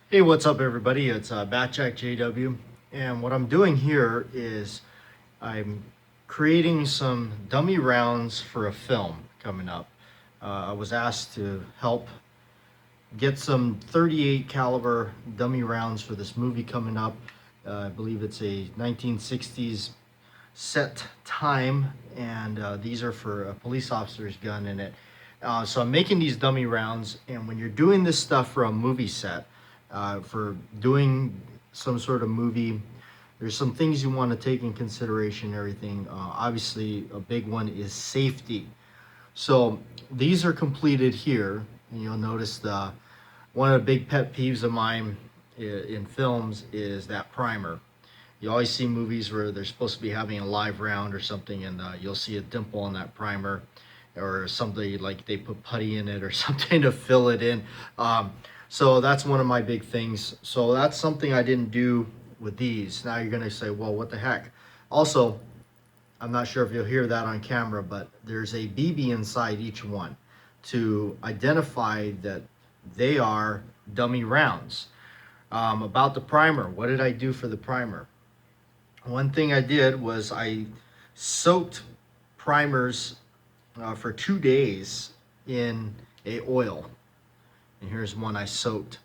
Hey, what's up, everybody? It's BATJAC J.W. And what I'm doing here is I'm creating some dummy rounds for a film coming up. I was asked to help get some 38 caliber dummy rounds for this movie coming up. I believe it's a 1960s set time, and these are for a police officer's gun in it. So I'm making these dummy rounds, and when you're doing this stuff for a movie set, for doing some sort of movie, there's some things you want to take in consideration. Everything, obviously, a big one is safety. So these are completed here, and you'll notice the one of the big pet peeves of mine in films is that primer. You always see movies where they're supposed to be having a live round or something, and you'll see a dimple on that primer, or something like they put putty in it or something to fill it in. So that's one of my big things. So that's something I didn't do with these. Now you're gonna say, well, what the heck? Also, I'm not sure if you'll hear that on camera, but there's a BB inside each one to identify that they are dummy rounds. About the primer, what did I do for the primer? One thing I did was I soaked primers for 2 days in a oil. And here's one I soaked.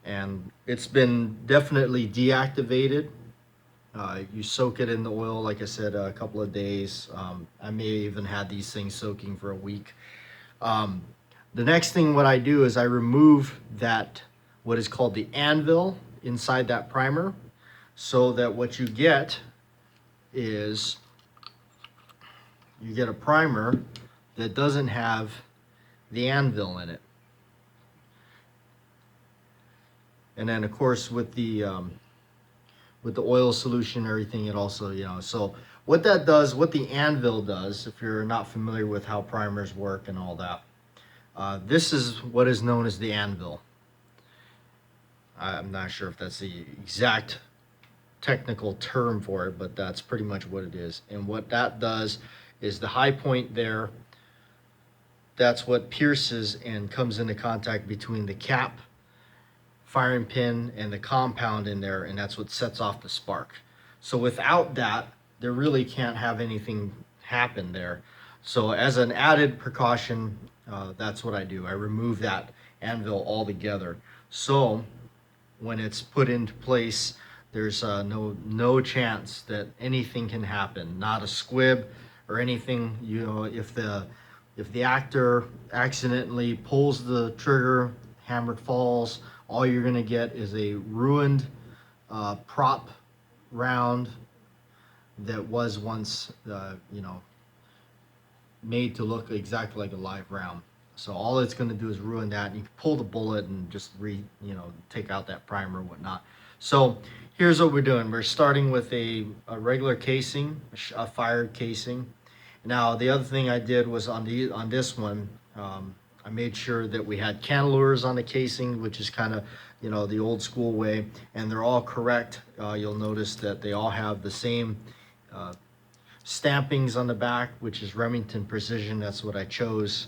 And it's been definitely deactivated. You soak it in the oil, like I said, a couple of days. I may even had these things soaking for a week. The next thing what I do is I remove that, what is called the anvil inside that primer, so that what you get is you get a primer that doesn't have the anvil in it. And then of course with the oil solution and everything, it also, so what that does, what the anvil does, if you're not familiar with how primers work and all that, this is what is known as the anvil. I'm not sure if that's the exact technical term for it, but that's pretty much what it is. And what that does is the high point there, that's what pierces and comes into contact between the cap, firing pin, and the compound in there, and that's what sets off the spark. So without that, there really can't have anything happen there. So as an added precaution, that's what I do. I remove that anvil altogether. So when it's put into place, there's no chance that anything can happen. Not a squib or anything. If the actor accidentally pulls the trigger, hammer falls, all you're gonna get is a ruined prop round that was once made to look exactly like a live round. So all it's going to do is ruin that. You can pull the bullet and just take out that primer and whatnot. So here's what we're doing. We're starting with a regular casing, a fired casing. Now the other thing I did was on this one, I made sure that we had cantilevers on the casing, which is kind of the old school way, and they're all correct. You'll notice that they all have the same stampings on the back, which is Remington Precision. That's what I chose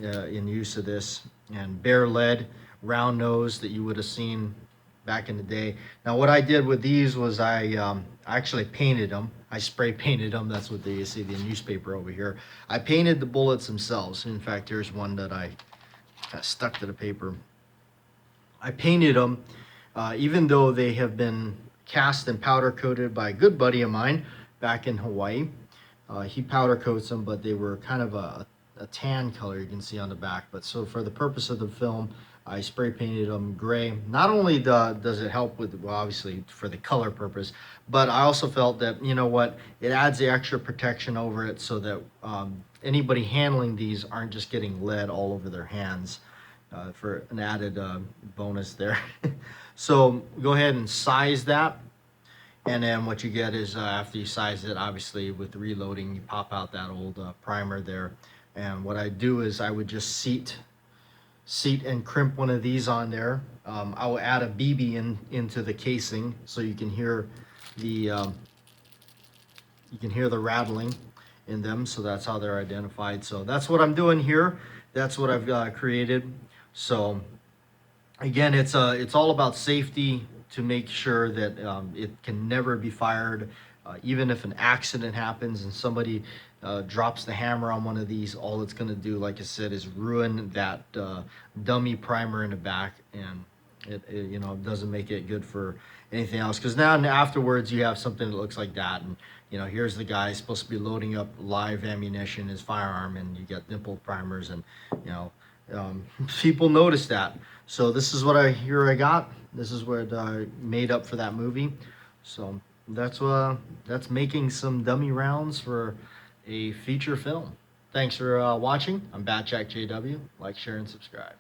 in use of this. And bare lead round nose that you would have seen back in the day. Now what I did with these was I actually painted them. I spray painted them. That's what you see the newspaper over here. I painted the bullets themselves. In fact, here's one that I stuck to the paper. I painted them even though they have been cast and powder coated by a good buddy of mine back in Hawaii. He powder coats them, but they were kind of a tan color, you can see on the back. But so for the purpose of the film, I spray painted them gray. Not only does it help with, well, obviously for the color purpose, but I also felt that, it adds the extra protection over it so that anybody handling these aren't just getting lead all over their hands, for an added bonus there. So go ahead and size that. And then what you get is after you size it, obviously with the reloading, you pop out that old primer there. And what I do is I would just seat and crimp one of these on there. I will add a BB into the casing so you can hear the rattling in them. So that's how they're identified. So that's what I'm doing here. That's what I've created. So Again, it's all about safety to make sure that it can never be fired. Even if an accident happens and somebody drops the hammer on one of these, all it's going to do, like I said, is ruin that dummy primer in the back, and it doesn't make it good for anything else. Because now and afterwards, you have something that looks like that, and here's the guy supposed to be loading up live ammunition, his firearm, and you get dimple primers, and you know people notice that. So this is what I got. This is what I made up for that movie. So that's making some dummy rounds for a feature film. Thanks for watching. I'm BATJAC J.W. Like, share, and subscribe.